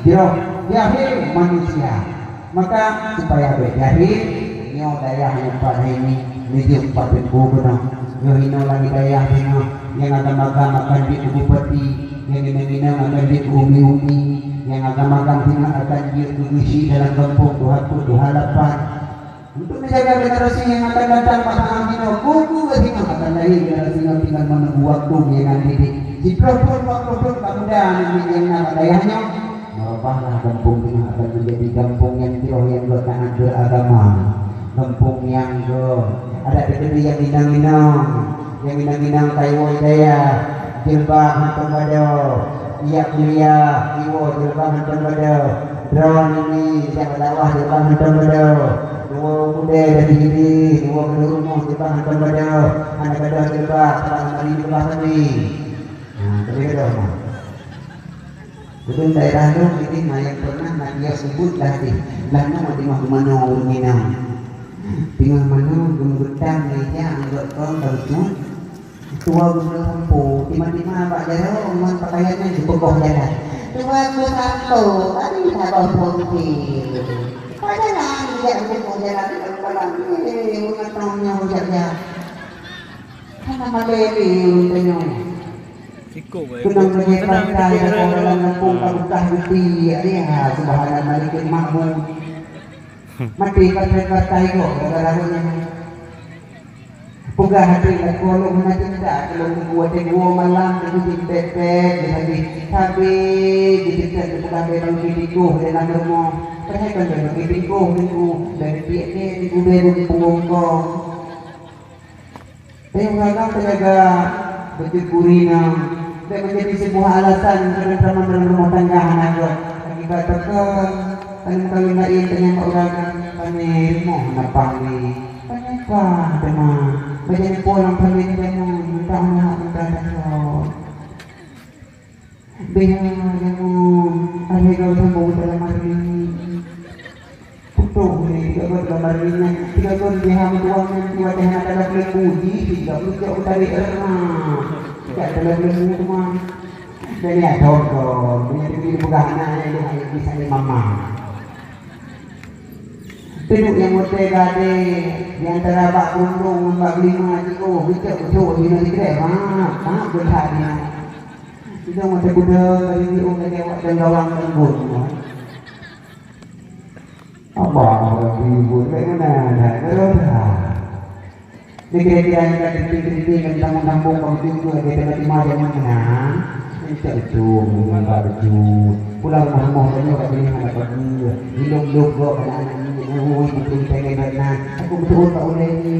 jahil manusia. Maka supaya berjahil nyo daya yang pada ini menuju pada gubernur nyo hino lagi daya hino yang agam-agam akan di bupati yang minang akan di umi-umi yang agam-agam hino akan di gugusi dalam kampung 28 untuk menjaga generasi yang akan datang pasangan hino kuku hino akan lahir generasi hino tinggal menunggu waktu yang nanti di waktu kemudian yang nama dayanya merubahlah kampung ini akan menjadi kampung yang jauh yang bertahan beragama, kampung yang ada negeri yang minang Taiwan daya jilbah hantam bado iya kuliah iwo jilbah hantam bado drone ini yang dakwah jilbah hantam bado dua muda dari diri dua rumah jilbah hantam bado anak bado jilbah sekarang hari jilbah tadi tapi ada betul daerah tu ini yang pernah dia sebut tadi lana di mana minang tinggal mana gembutang meja anggap kau terus tua guna lampu tiba-tiba Pak Jaro orang pakaiannya di pokok jalan tua guna lampu tadi sabang putih padahal dia di pokok jalan kalau mengataunya hujannya karena maleli untanya kunang menyekat kaya orang kampung kabutah bukti dia subhanallah malikin makmum mati kata-kata itu gara-garanya pugah hati nak kolong nanti tidak kalau buat dua malam itu dipepet lagi tapi dipepet pugah berang bidiku dalam rumah perhatikan berang bidiku dari pihak ni ibu beru di punggung tengok terjaga betul kurina dan menjadi sebuah alasan kerana dalam rumah tangga anak akibat tekan Tanam kawin na iyan kanyang mauragan panin mo napali panin pa teman bayan po lang panin mo taon na akong dadasyon bayan mo aligaw sa mo dalam marinig puto aligaw dalam marinig aligaw di hamduan ng tuwatan na talaglang budi aligaw aligaw tali tidak dalam ilmu teman dan ya dogong punya diri bukan anak yang bisa mama Pinuk yang merdeka di antara Pak Bundung, Pak Lima, Ciko, Wicak, ini kira, maaf berhadiah. Kita mau kuda dari ini lewat dan gawang lembut. Apa lembut? Bagaimana? Berapa? Dikira-kira yang tadi kritik yang tampung-tampung kamu juga dia dapat dimana mana? Tidak itu, enggak baju. Pulang rumah banyak kat sini nak pergi. Hidup kok anak-anak ni. Oh, betul pengen berenang. Aku betul tak boleh ni.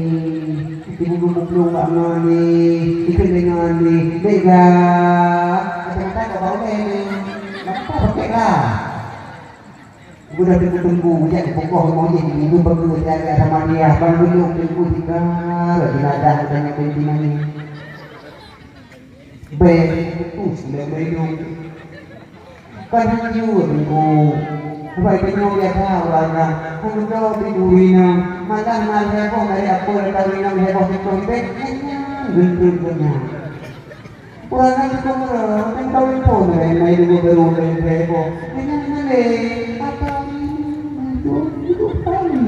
Ibu belum bangun ni. Ikut dengan ni. Bega. Kata-kata kau boleh ni. Kenapa pakai lah? Aku dah tunggu. Jangan pokok mau ni. Ibu baru jaga sama dia. Bang belum tunggu tiga. Diladah tanya pentingan ni. Baik itu sudah berhidup. Karena juga tunggu. Baik penyok biasa orang. Untuk digurina. Malah heboh dari apa kawin heboh itu bentuknya. Orang itu orang yang kawin pun mai dulu baru heboh. Ini apa itu paling.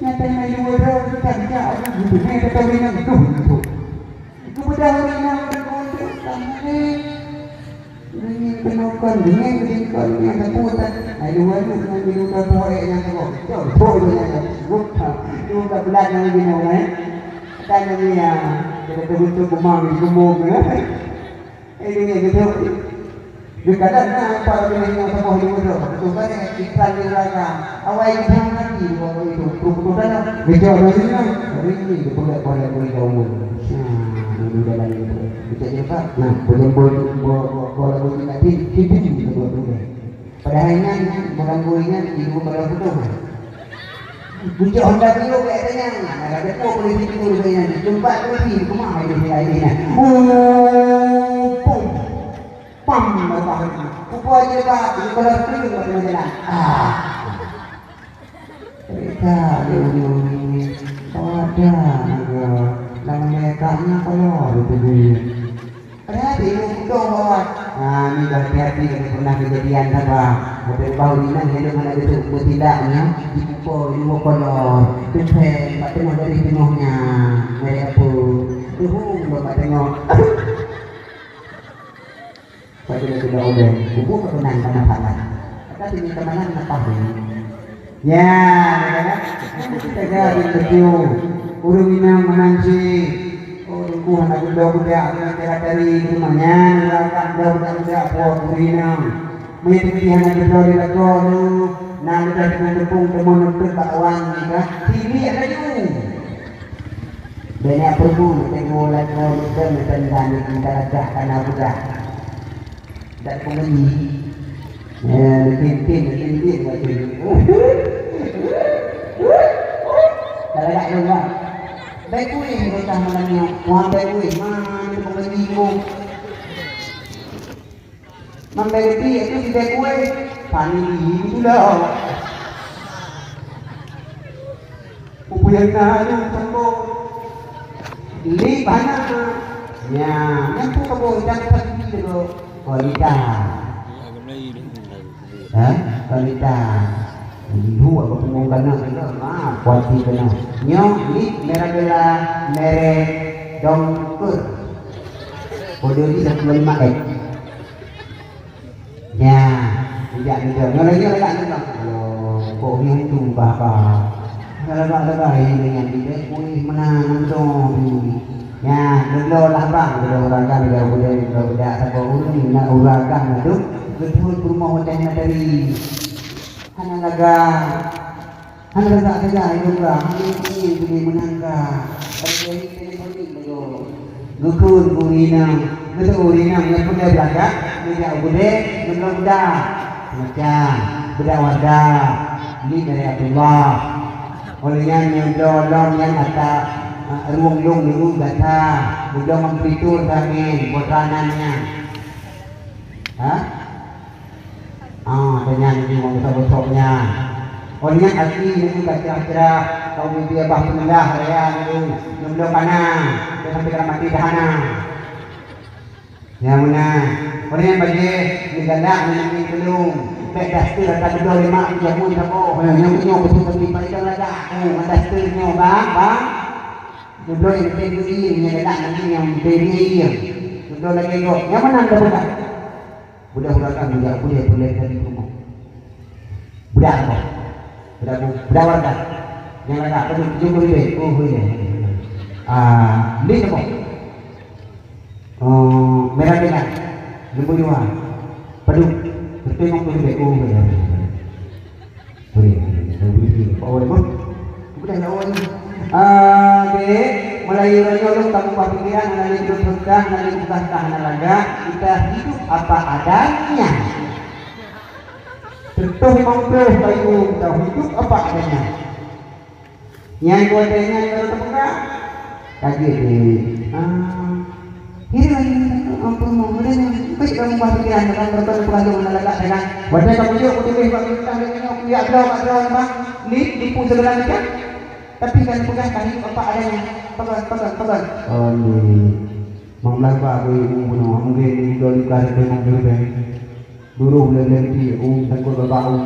Nyata mai dulu baru kerja orang itu ni kawin itu. Kemudian orang berkontak sama ini penukan dengan berikan yang terputar. Ayo waduh yang diluka proyek yang terbuat. Betul yang bukan. Itu tak belat yang begini orang. Tanya dia kita terbentuk kumang kumung. Ini gitu. Dikatakan para penyanyi yang semua hidup itu. Betul kan iklan di belakang. Awal kita lagi waktu itu. Keputusan betul betul. Ini boleh kaum. Ini dalam itu. Kita cepat. Nah, boleh bola tadi hidup juga boleh. Padahal ini bola bola ibu bola putus. Bujuk Honda Bio katanya, ada depo boleh itu dia. Jumpa lagi rumah ini dia. Pum. Pam apa. Kupu aja Pak, kalau pergi enggak jalan. Kita ini ada nama mereka nya kalau itu dia. Ada di dong Ini dah hati-hati kalau pernah kejadian apa. Mobil bau ni nak hidup mana betul bertindaknya. Dipupo, dua kolor. Tupai, pak tengok dari tengoknya. Mereka apa? Tuh, pak tengok. Pak tengok sudah udah. Kubu kebenan tanah tanah. Tapi ini kemanan apa ni? Ya, kita jadi kecil. Urung inang menanci. Urung anak budak-budak yang dari rumahnya, lakukan budak-budak buat urinang. Mengikuti anak budak di lagu tu, nak dari tepung temun untuk kawan kita. TV ada tu. Banyak perlu tengok lagu kita mengenai kita karena budak. Tak pembeli. Tin macam kalau tak lupa baik kuih kita malangnya muam baik kuih mana pembeli mo mambai gede itu si baik kuih pani itulah upuyang na yung sambong li pana ya yang tu kabo jangan pergi dulu kolita kolita Ibu apa pengong kena kuanti kena nyong ni meragela mere dongkur kode ni 1.5 ya tidak juga nyolong tak nyolong kok ni tu apa kalau ini dengan dia boleh menang tu ya dulu lah bang dulu orang dia boleh tidak tak urung nak uragan tu betul rumah hotel dari hanaga saja hidup lah ini boleh menangga tapi ini boleh gukun urinang betul urinang yang boleh belakang tidak boleh berlomba macam berdakwah ini dari Abdullah olehnya nyodolong yang kata ruang dulu kata udah memfitur kami botanannya dengan ini besar-besarnya olehnya kaki ini kira-kira kau dia bah penenggah raya itu belum panang dia sampai ke mati dahana yang mana olehnya bagi digandak ini belum baik dastur atau bedol lima jamun sabo yang punya betul-betul pada lada dasturnya bang bedol yang tinggi ini lada nanti yang tinggi bedol lagi yang mana anda budak budak-budak kan boleh dari rumah budak apa budak warga yang ada tujuh boleh boleh ni apa merah dengan lembu dua peduk betul yang boleh boleh budak lawan Melayu nyolong kamu pikiran melalui hidup berkah melalui bukan tahanan laga kita hidup apa adanya tentu mampu bayu kita hidup apa adanya yang kuatnya yang terbuka kaji ini lagi ampun mudah baik kamu pikiran dengan berbuat laga dengan wajah kamu juga kutulis bagi kita dengan kuliah ada di segala macam tapi kan pegang kali apa adanya pegang oh ni mamlah pak aku mungkin ni doli kali dengan dulu lelaki takut berbau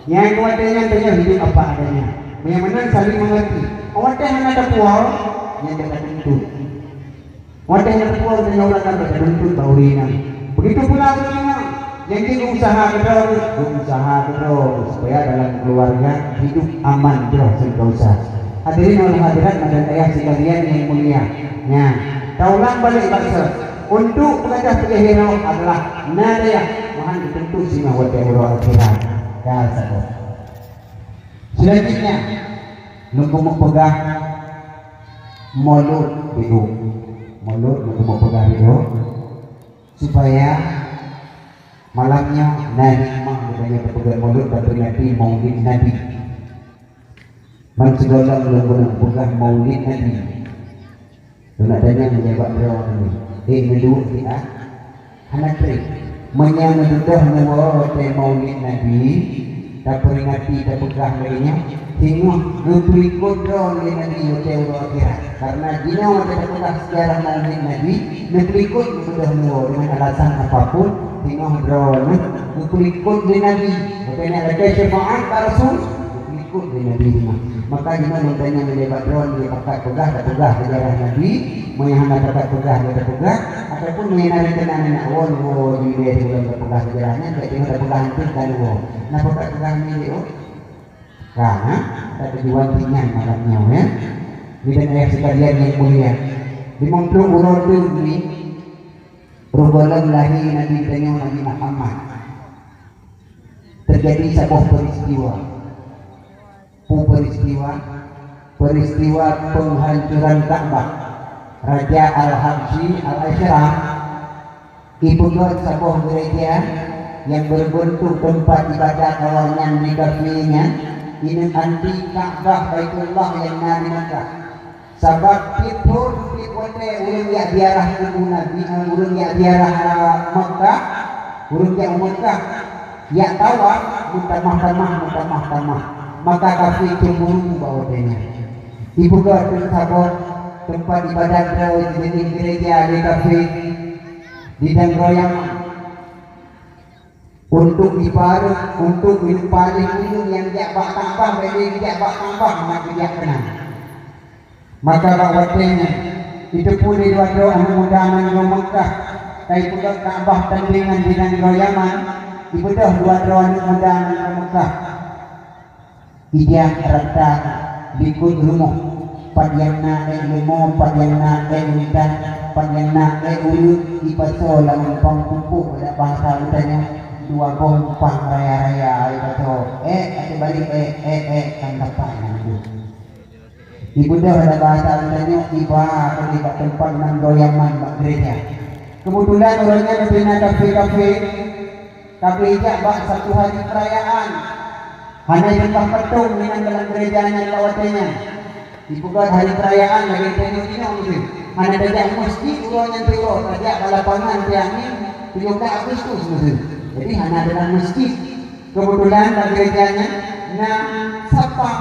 yang kuatnya tanya hidup apa adanya yang mana saling mengerti awak yang ada pual yang dekat tuntut awak yang ada pual dengan orang kan dekat tuntut baurinan begitu pula dunia yang kita usaha terus supaya dalam keluarga hidup aman terus sentosa. Hadirin wal hadirat dan ayah sekalian yang mulia. Ya, taulang balik bangsa untuk pengajar penghirau adalah nadaya mohon ditentu sima wa ta'ala akhirat. Ya satu. Selanjutnya nunggu pegang mulut hidup. Mulut nunggu pegang hidup supaya malamnya Nabi mengenai pegang mulut dan berarti maulid Nabi. Segala belum pegang maulid Nabi. Nak tanya menjawab berapa ni? Kedua kita anak trik menyambutkan maulid Nabi tak peringati, tak pegah lainnya. Tengok berikut drone yang Nabi hotel akhirat. Karena jika kita pegah sejarah Nabi, berikut sudah nuo dengan alasan apapun. Tengok drone berikut di Nabi. Makanya ada syafaat Rasul berikut di Nabi. Maka jika nontonnya melebat drone dia pakai pegah, tak pegah sejarah Nabi, menghana pakai pegah, dia tak pegah, ataupun mengenali kenangan nak wo di dia sebelum tak pegah sejarahnya, tak tengok tak pegah itu kan wo. Nah pakai pegah ni dia. Karena ada tujuan ringan malamnya ya. Bila ayah sekalian yang mulia di Mongkrong Urut ini Rubalan lahir Nabi Nabi Muhammad. Terjadi sebuah peristiwa penghancuran Ka'bah. Raja Al-Habsyi Al-Ashraf ibunya sebuah gereja yang berbentuk tempat ibadat awalnya di kafirnya. Ini anti Ka'bah Baitullah yang Nabi Makkah. Sebab itu dikuate ulun ya ziarah ibu Nabi, ulun ya ziarah Makkah, ulun ya Makkah. Ya tawaf, mutamah. Maka kafir cemburu bawanya. Ibu gak sabot tempat ibadat di gereja di kafir di Dangroyang. Untuk ibarat, untuk paling ujung yang jabak tambah, bagi jabak tambah, maka dia kenal. Maka rawatnya itu pun di dua doa mudah-mudahan Mekah. Tapi pula Ka'bah tandingan di Yaman, itu dah dua doa mudah-mudahan Mekah. Ijah rata bikut rumah, padian na limo, padian na untan, padian na ulut, ipasol ang pangpupuk pada bangsa utanya. Dua gompang raya-raya itu ada balik kan dapat ibu dah ada bahasa tanya tiba di tempat nan goyangan gereja. Kebetulan orangnya di kafe jak satu hari perayaan hanya jempah petung dengan dalam gerejanya lawatnya. Ibu kan hari perayaan lagi tengok mesti hanya ada masjid orangnya tengok ada lapangan tiang ni 17 Agustus mesti. Jadi hanya dalam masjid. Kebetulan dalam gerejanya nah siapa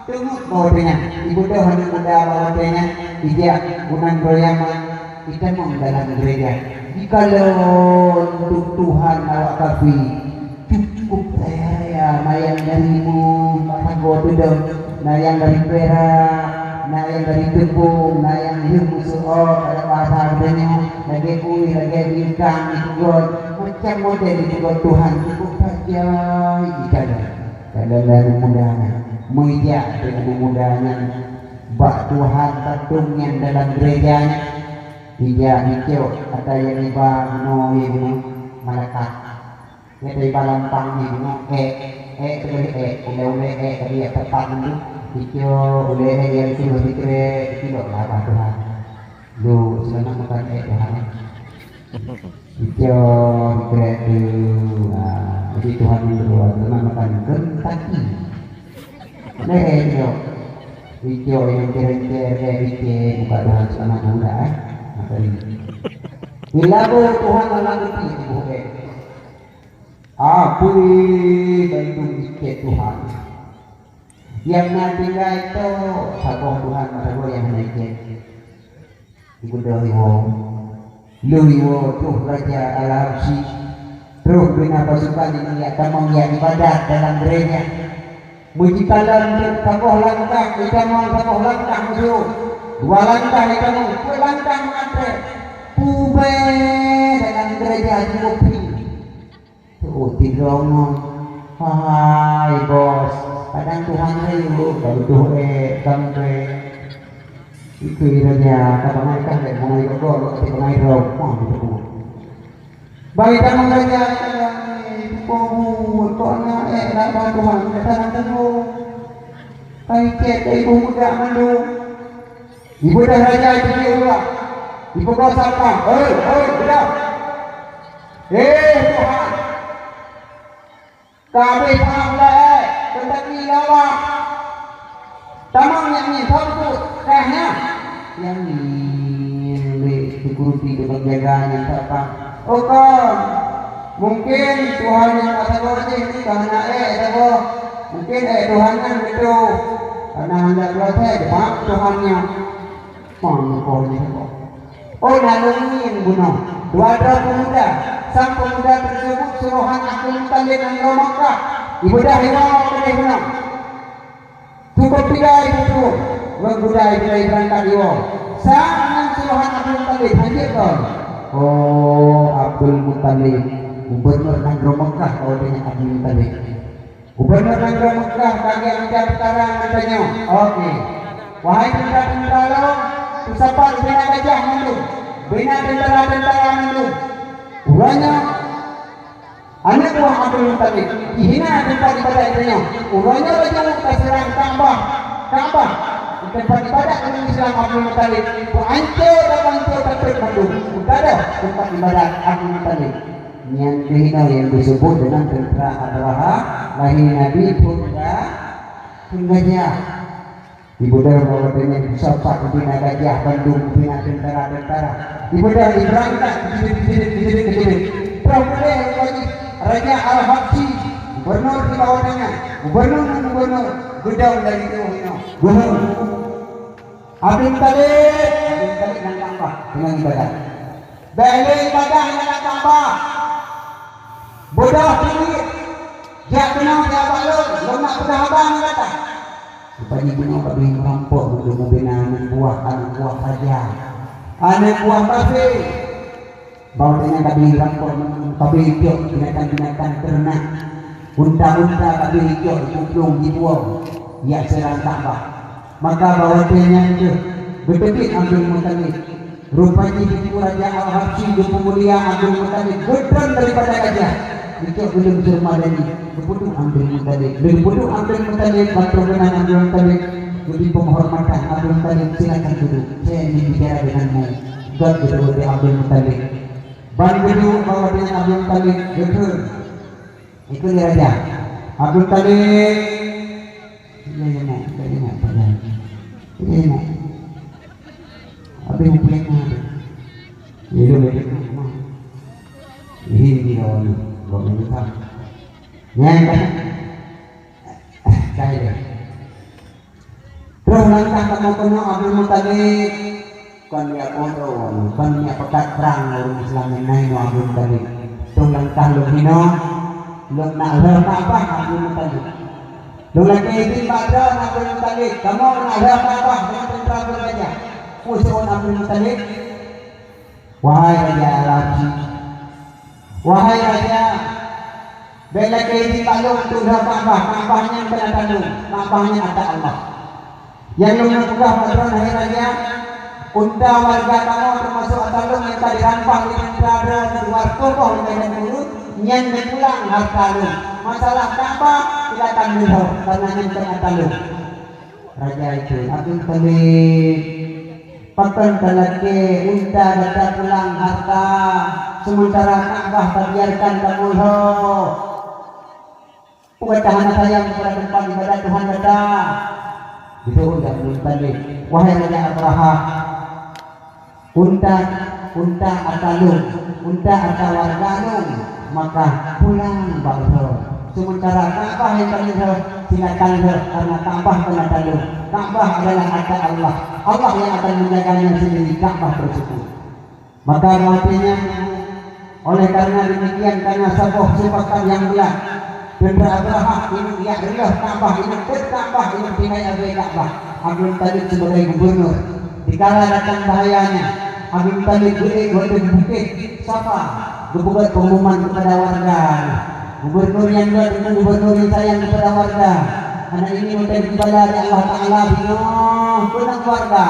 tengok bawahnya ibu dah hanya muda bawahnya dia unang goyangan kita mau dalam gereja. Jikalau untuk Tuhan awak kafir cukup saya mayang darimu pago tudong nayang dari perak nayang dari tepung nayang musuh pada bahasa adanya lagi kui lagi bintang itu God macam model itu God Tuhan cukup saja kalau mudahnya mengijak dengan mudahnya bak Tuhan patung yang dalam gerejanya ijak hijau ada yang iba ini malaikat ya iba lampang ini ule dia tepat itu hijau ule yang itu lebih kilo lah Tuhan lu senang makan Tuhan hijau itu jadi Tuhan berdoa senang makan kentaki hijau yang kira-kira buka Tuhan selama muda Ilago Tuhan mengerti ibu Apuli bandung sikit Tuhan yang nanti itu saboh Tuhan saboh yang naiknya ibu daliwo luiwo tuh Raja Al-Habsyi terus bina pasukan ini akan mengiak ibadat dalam gereja mujikalan saboh langkah kita mau saboh langkah musuh dua langkah kita mau dua langkah mengantre pube dalam gereja Jupi. Oh tirongong, hai bos, kadang Tuhan ribu, kalau Tuhan sampai itu iranya, kapan kan dari mulai kau, ketika mulai rokok itu. Bagi kamu gereja itu kau, tuanya lama Tuhan, datang kamu, kayak ibu muda mandu, ibu dah raja itu dia, ibu kau siapa? Hei, sudah, Tuhan. Kami paham tetapi lawa tamang yang ni sambut kahnya yang ni dikuruti dengan jaganya siapa oh kan Mungkin Tuhan yang kata ini karena tahu. Mungkin Tuhan kan gitu. Karena hendak keluar maaf Tuhannya. Mana kau ni kau? Oh nalungi yang bunuh. Dua pemuda. Sang pemuda tersebut suruhan Abdul Muttalib dan Makkah. Ibu dah hewan pada bunuh. Cukup tiga itu. Budaya berangkat iwo. Sang suruhan Abdul Muttalib hadir kau. Oh Abdul Muttalib. Gubernur Negeri Mekah kalau dengan Abdul Muttalib. Gubernur Negeri Mekah kaki angkat sekarang katanya. Oke. Wahai tentara-tentara lo, usapan bina gajah mandu, bina tentara-tentara mandu. Uranya anak buah Abdul Muttalib dihina tempat ibadah katanya. Uranya raja keserang Ka'bah. Tempat ibadah orang Islam Abdul Muttalib. Hancur takut mandu. Sudah ada tempat ibadah Abdul Muttalib. Yang dihina yang disebut dengan tentara Abraha lahir Nabi pun gajah. Ibu dah mengatakan usapan bina gajah Bandung bina tentara. Ibu dah berangkat ke Raja Al-Habsyi gubernur di bawahnya gubernur gedung dari itu gubernur Abdul Muttalib dan Ka'bah dengan ibadah. Balik ibadah dengan Ka'bah. Bodoh tinggi. Dia kenal dia balon, lo nak pernah abang kata. Rupanya punya kabin merampok untuk membina anak buah saja. Anak buah kafe. Bawa dengan kabin merampok, kabin hijau, binatang-binatang ternak. Unta-unta kabin hijau, kuplung dibuang. Ia serang Ka'bah. Maka bawa dengan itu bertepik Abdul Muttalib. Rupanya itu Raja Al-Habsyi pemulia Abdul Muttalib gedang daripada gajah. Itu belum Ramadhani berputus Abdul Muttalib. Berputus Abdul Muttalib patronan Abdul Muttalib. Jadi penghormatan Abdul Muttalib silakan duduk. Saya ingin bicara denganmu. God betul Abdul Muttalib. Ban duduk bawa dengan Abdul Muttalib. Betul. Itu dia Raja Abdul Muttalib. Ini apa yang boleh ada? Ini boleh mana? Ini orang boleh tak? Yang kaya. Terus langkah kamu Abdul Muttalib. Kan dia kontrol, kan dia pekat perang orang Islam yang naik Abdul Muttalib. Terus langkah lu hino, lu nak apa Abdul Muttalib? Lu lagi ini pada Abdul Muttalib. Kamu nak apa dengan tentara bergajah? Usul Abdul Muttalib. Wahai Raja Al-Habsyi, wahai Raja, bela keidi balung untuk Ka'bahnya kena tandung, Ka'bahnya ada Allah. Yang lu nak buka patron hai Raja, unta warga kamu termasuk atalung yang tadi rampas dengan berada di luar kokoh dengan mulut, nyen pulang harta lu. Masalah Ka'bah tidak tanggung karena nyen kena tandung. Raja itu Abdul Muttalib. Pakan talake unta datang pulang harta sementara Ka'bah terbiarkan kamulo. Pengetahuan saya kepada tempat ibadah Tuhan datang. Itu udah Muttalib. Wahai Raja Abraha, unta atalung, unta atawargalung, maka pulang bangsa. Sementara Ka'bah yang terlihat silakan karena Ka'bah kena talung. Ka'bah adalah harta Allah. Allah yang akan menjaganya sendiri Ka'bah tersebut. Maka artinya oleh karena demikian karena sebuah sepakat yang bulat dan Abraha ini ya Allah Ka'bah ini Ka'bah ini pindah Ka'bah. Abdul Muttalib sebagai gubernur dikala datang bahayanya Abdul Muttalib boleh bukit Safa berbuat pengumuman kepada warga. Gubernur yang luar dengan gubernur yang sayang kepada warga. Anak ini minta ibadah dari Allah Ta'ala benar keluarga.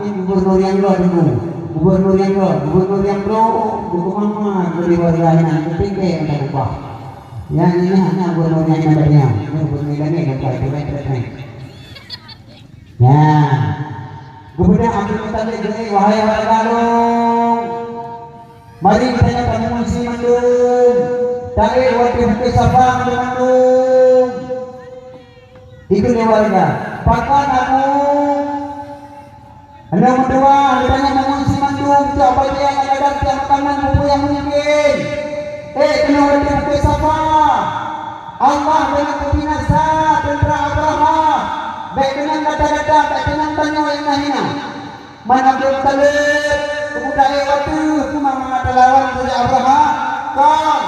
Ini gubernur yang luar dulu. Gubernur yang mama beri warganya ketinggi untuk upah. Yang ini hanya gubernur yang nampaknya. Ini gubernur ini yang baik. Ya, gubernur Abdul Muttalib ini wahai warga long, mari kita mengungsi mandung. Dari waktu Sabang mandung. Itu nih warga. Pakan aku. Anda berdua, ditanya mengungsi mandung. Siapa dia yang ada dan siapa kanan buku yang mungkin. kena wadi Bukit Safa. Allah dengan kebinasa tentera Abraha. Baik dengan kata-kata, baik dengan tanya hina-hina. Mana Abdul Talib, kebudaya waktu cuma mengata lawan saja Abraha. Kan?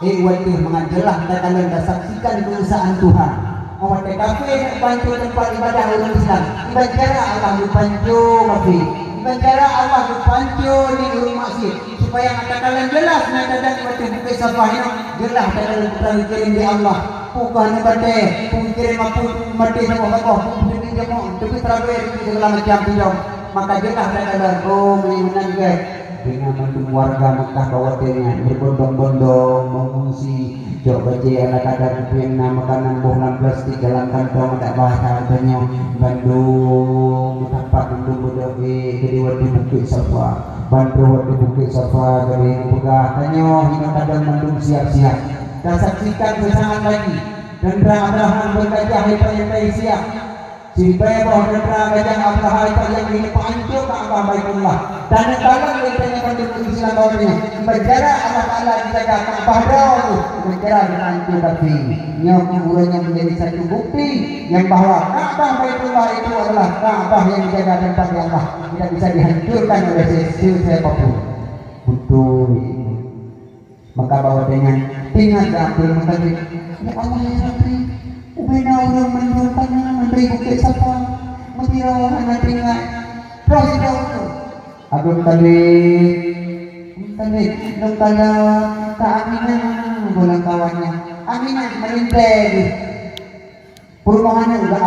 Waktu mengajalah kata-kata dan saksikan keusahaan Tuhan. Awak kafir nak bantu tempat ibadah orang Islam. Ibadah Allah dipancu kafir. Ibadah Allah dipancu di rumah maksud. Supaya kata-kata jelas nak datang waktu Bukit Safa ini jelas kata-kata putra kirim di Allah. Bukan ibadah, kirim apa mati sama Allah. Tapi terawih segala macam tidak. Maka jelas kata-kata menyenangkan guys. Dengan bantu warga Mekah kawatirnya berbondong-bondong mengungsi jok baje anak kadar kepienna makanan bohlam plastik dalam kantong tak bahasa adanya Bandung tempat Bandung bedoge gede wadi Bukit Safa Bandung wadi Bukit Safa dari pegah tanyo hingga kadang Bandung siap-siap dan saksikan kesangan lagi dan Abraham berkajah yang siap si bawah dan gajah Abraham yang ini pancuk Ka'bah Baitullah dan kalau kita penduduk Islam bawahnya berjarak Allah Ta'ala dijaga Ka'bah dahulu berjarak dengan itu tapi nyamuranya menjadi satu bukti yang bahwa Ka'bah Baitullah itu adalah Ka'bah yang dijaga tempat Allah tidak bisa dihancurkan oleh siapapun betul maka bahwa dengan tinggal Abdul Muttalib ya Allah ya Rabbi ubena orang menurunkannya menteri Bukit Safa menteri orang menterinya Presiden Abdul Talib dong kalau tak Aminah bulan kawannya Aminah merintah perumahannya udah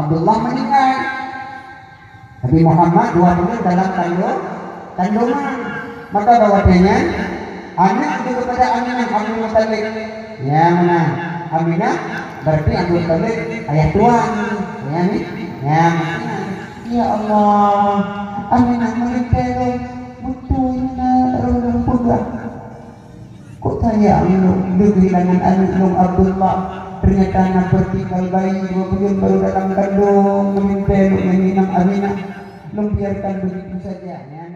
Abdullah meninggal Nabi Muhammad 2 bulan dalam kandungan maka bawahnya anak itu kepada Aminah Abdul Talib yang mana Aminah berarti Abdul Talib ayah tuan ya nih yang ya Allah Aminah mereka betul na orang pegang kok saya kehilangan anak Long Abdullah ternyata anak bertinggal bayi 2 bulan baru dalam kandung meminta menginang Aminah biarkan begitu saja ya